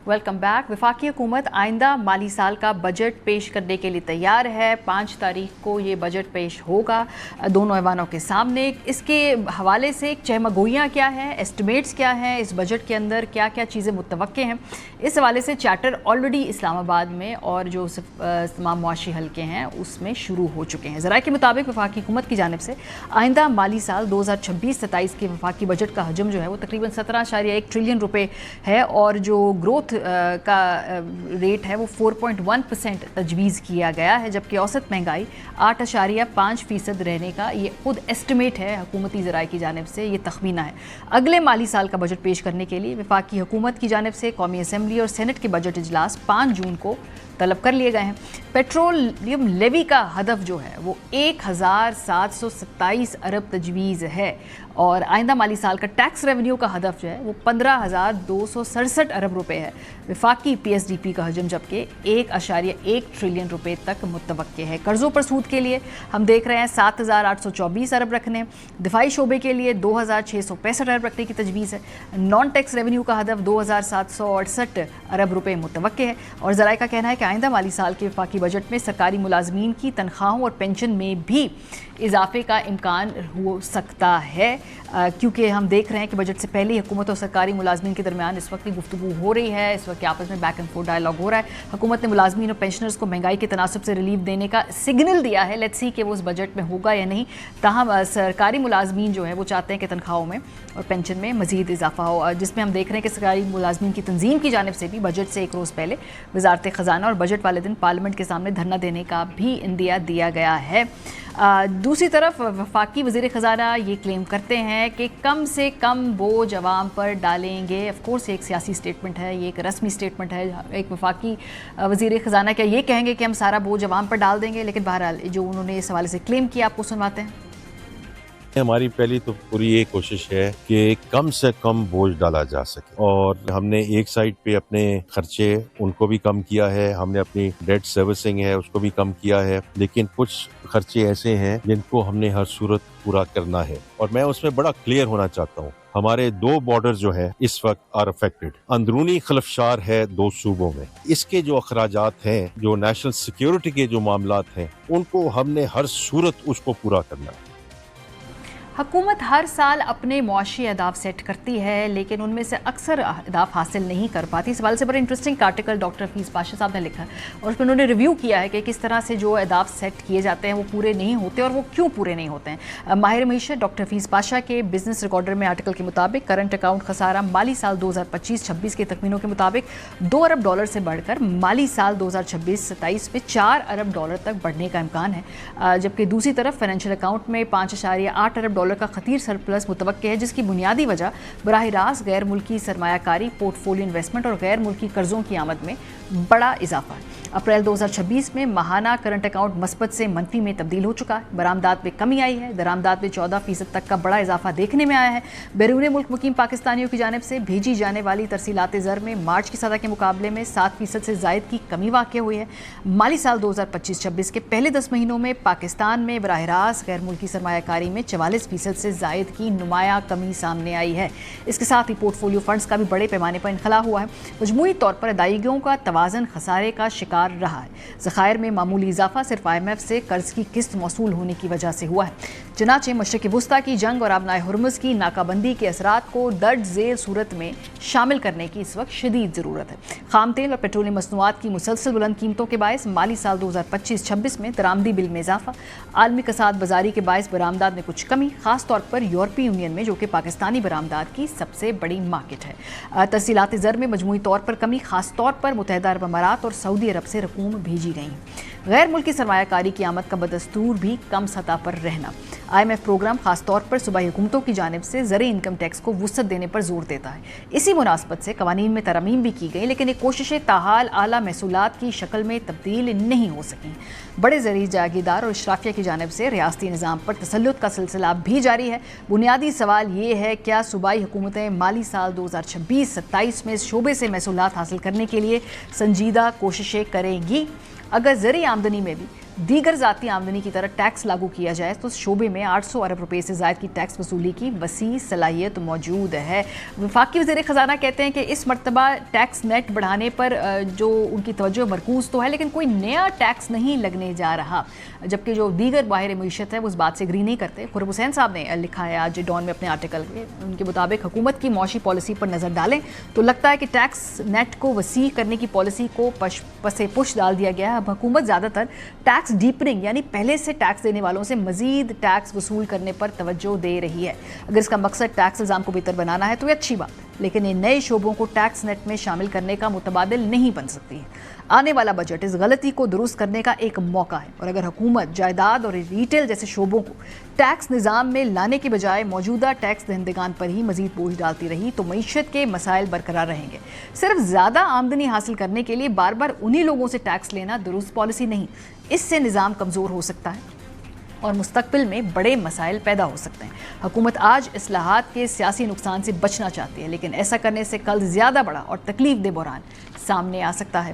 Welcome back. वफाकी हुकूमत आइंदा माली साल का बजट पेश करने के लिए तैयार है। 5 तारीख को ये बजट पेश होगा दोनों ऐवानों के सामने। इसके हवाले से चहमगोइयाँ क्या हैं, एस्टिमेट्स क्या हैं, इस बजट के अंदर क्या क्या चीज़ें मुतवक्के हैं, इस हवाले से चार्टर ऑलरेडी इस्लामाबाद में और जो तमाम मुआशी हल्के हैं उसमें शुरू हो चुके हैं। ज़राए के मुताबिक वफाकी हुकूमत की जानिब से आइंदा माली साल 2026-27 के वफाकी बजट का हजम जो है वो तकरीबन 17.1 ट्रिलियन रुपये है और जो ग्रोथ का रेट है वो 4.1% तजवीज़ किया गया है, जबकि औसत महंगाई 8.5% रहने का ये खुद एस्टिमेट है हुकूमती ज़राए की जानिब से, ये तखमीना है। अगले माली साल का बजट पेश करने के लिए वफाकी हुकूमत की जानिब से कौमी असम्बली और सेनेट के बजट इजलास 5 जून को तलब कर लिए गए हैं। पेट्रोलियम लेवी का हदफ जो है वो 1727 अरब तजवीज़ है और आइंदा माली साल का टैक्स रेवेन्यू का हदफ जो है वो 15,267 अरब रुपए है। वफाकी PSDP का हजम जबकि 1.1 ट्रिलियन रुपए तक मुतवक्के है। कर्ज़ों पर सूद के लिए हम देख रहे हैं 7,824 अरब रखने, दिफाई शोबे के लिए 2,665 अरब रखने की तजवीज़ है। नॉन टैक्स रेवेन्यू का हदफ 2,768 अरब रुपए मुतवक्के है और ज़राए का कहना है कि आइंदा माली साल के वफाकी बजट में सरकारी मुलाजमीन की तनख्वाहों और पेंशन में भी इजाफे का इम्कान हो सकता है, क्योंकि हम देख रहे हैं कि बजट से पहले हुकूमत और सरकारी मुलाजमीन के दरमियान इस वक्त की गुफ्तगू हो रही है, इस वक्त आपस में बैक एंड फोर्थ डायलॉग हो रहा है। हुकूमत ने मुलाजमीन और पेंशनर्स को महंगाई के तनासब से रिलीफ देने का सिग्नल दिया है। लेट्स सी कि वो उस बजट में होगा या नहीं। ताहम सरकारी मुलाजमीन जो है वो चाहते हैं कि तनख्वाहों में और पेंशन में मजीद इजाफा हो, जिसमें हम देख रहे हैं कि सरकारी मुलाजमीन की तंजीम की जानिब से भी बजट से एक रोज़ पहले वजारत ख़जाना और बजट वाले दिन पार्लियामेंट के सामने धरना देने का भी इंदिया दिया गया है। दूसरी तरफ वफाकी वज़ीर ख़जाना ये क्लेम करते हैं कि कम से कम बोझ अवाम पर डालेंगे। ऑफ कोर्स एक सियासी स्टेटमेंट है, ये एक रस्मी स्टेटमेंट है। एक वफाकी वज़ीर ख़जाना क्या ये कहेंगे कि हम सारा बोझ अवाम पर डाल देंगे, लेकिन बहरहाल जो उन्होंने इस हवाले से क्लेम किया आपको सुनवाते हैं। हमारी पहली तो पूरी ये कोशिश है कि कम से कम बोझ डाला जा सके और हमने एक साइड पे अपने खर्चे उनको भी कम किया है, हमने अपनी डेट सर्विसिंग है उसको भी कम किया है, लेकिन कुछ खर्चे ऐसे हैं जिनको हमने हर सूरत पूरा करना है और मैं उसमें बड़ा क्लियर होना चाहता हूँ। हमारे 2 बॉर्डर जो है इस वक्त आर अफेक्टेड, अंदरूनी खलफशार है 2 सूबों में। इसके जो अखराजात हैं, जो नेशनल सिक्योरिटी के जो मामलात हैं, उनको हमने हर सूरत उसको पूरा करना है। हुकूमत हर साल अपने मुआशी अहदाफ सेट करती है, लेकिन उनमें से अक्सर अहदाफ हासिल नहीं कर पाती। इस हवाले से बड़ा interesting article doctor Hafeez Pasha साहब ने लिखा और उसमें उन्होंने रिव्यू किया है कि किस तरह से जो अहदाफ सेट किए जाते हैं वो पूरे नहीं होते और वो क्यों पूरे नहीं होते हैं। माहिर मईशत डॉक्टर हफीज़ पाशा के बिजनेस रिकॉर्डर में आर्टिकल के मुताबिक करंट अकाउंट खसारा माली साल 2025-26 के तखमीनों के मुताबिक $2 अरब से बढ़कर माली साल 2026-27 में $4 अरब तक बढ़ने का इम्कान है, जबकि दूसरी तरफ फाइनेंशियल अकाउंट में $5.8 अरब का खतीर सरप्लस मुतवक्के है, जिसकी बुनियादी वजह बराह रास्त गैर मुल्की सरमायाकारी, पोर्टफोलियो इन्वेस्टमेंट और गैर मुल्की कर्जों की आमद में बड़ा इजाफा है। अप्रैल 2026 में माहाना करंट अकाउंट मस्बत से मनफी में तब्दील हो चुका है। बरामदात में कमी आई है, दरामदात में 14% तक का बड़ा इजाफा देखने में आया है। बैरून मुल्क मुकीम पाकिस्तानियों की जानिब से भेजी जाने वाली तरसीलात ज़र में मार्च की सतह के मुकाबले में 7% से ज़ायद की कमी वाक़ हुई है। माली साल 2025-26 के पहले 10 महीनों में पाकिस्तान में बराह रास्त गैर मुल्की सरमायाकारी में 44% से ज़ायद की नुमाया कमी सामने आई है। इसके साथ ही पोर्टफोलियो फंड्स का भी बड़े पैमाने पर इनखला हुआ है। मजमूई तौर पर अदायगियों का तवाज़न खसारे का शिकार रहा है। ज़खायर में मामूली इजाफा सिर्फ IMF से कर्ज की किस्त मौसूल होने की वजह से हुआ है। चनाचे मशरक़ी वुस्ता की जंग और आबनाए हुर्मुज़ की नाकाबंदी के असरात को दर्ज झेल सूरत में शामिल करने की इस वक्त शदीद ज़रूरत है। खाम तेल और पेट्रोलियम मसनूआत की मुसलसल बुलंद कीमतों के बायस माली साल 2025-26 में दरामदी बिल में इजाफा, आलमी कसाद बाजारी के बायस बरामदात में कुछ कमी, खास तौर पर यूरोपीय यूनियन में जो कि पाकिस्तानी बरामदात की सबसे बड़ी मार्केट है। तरसीलात ज़र में मजमूई तौर पर कमी, खास तौर पर मुत्तहिदा अरब अमारात और सऊदी अरब से रकूम भेजी गई। गैर मुल्की सरमायाकारी की आमद का बदस्तूर भी कम सतह पर रहना। IMF प्रोग्राम खास तौर पर सूबाई हुकूमतों की जानिब से ज़र इनकम टैक्स को वुसअत देने पर जोर देता है। इसी मुनासबत से कवानीन में तरमीम भी की गई, लेकिन ये कोशिशें ताहाल आला महसूलात की शक्ल में तब्दील नहीं हो सकें। बड़े ज़री जागीरदार और इशराफिया की जानिब से रियासती निज़ाम पर तसल्लुत का सिलसिला भी जारी है। बुनियादी सवाल ये है, क्या सूबाई हुकूमतें माली साल 2026-27 में इस शोबे से महसूलात हासिल करने के लिए संजीदा कोशिशें करेंगी? अगर ज़री आमदनी में भी दीगर ज़ाती आमदनी की तरह टैक्स लागू किया जाए तो शोबे में 800 अरब रुपए से ज़ायद की टैक्स वसूली की वसी सलाहियत मौजूद है। वफाकी वज़ीर ख़ज़ाना कहते हैं कि इस मरतबा टैक्स नेट बढ़ाने पर जो उनकी तवज्जो मरकूज़ तो है, लेकिन कोई नया टैक्स नहीं लगने जा रहा, जबकि जो दीगर बाहिर मईशत है वो इस बात से एग्री नहीं करते। खुर्रम हुसैन साहब ने लिखा है आज डॉन में अपने आर्टिकल में, उनके मुताबिक हुकूमत की मौशी पॉलिसी पर नज़र डालें तो लगता है कि टैक्स नेट को वसी करने की पॉलिसी को पसे पुश डाल दिया गया है। अब हुकूमत ज़्यादातर टैक्स डीपनिंग यानी पहले से टैक्स देने वालों से मजीद टैक्स वसूल करने पर तवज्जो दे रही है। अगर इसका मकसद टैक्स निज़ाम को बेहतर बनाना है तो ये अच्छी बात है, लेकिन ये नए शोबों को टैक्स नेट में शामिल करने का मुतबादिल नहीं बन सकती है। आने वाला बजट इस गलती को दुरुस्त करने का एक मौका है, और अगर हुकूमत जायदाद और रिटेल जैसे शोबों को टैक्स निज़ाम में लाने के बजाय मौजूदा टैक्स दहंदगान पर ही मजीद बोझ डालती रही तो मईशत के मसाइल बरकरार रहेंगे। सिर्फ ज़्यादा आमदनी हासिल करने के लिए बार बार उन्हीं लोगों से टैक्स लेना दुरुस्त पॉलिसी नहीं, इससे निज़ाम कमज़ोर हो सकता है और मुस्तकबिल में बड़े मसाइल पैदा हो सकते हैं। हुकूमत आज इस्लाहात के सियासी नुकसान से बचना चाहती है, लेकिन ऐसा करने से कल ज़्यादा बड़ा और तकलीफ दे बहरान सामने आ सकता है।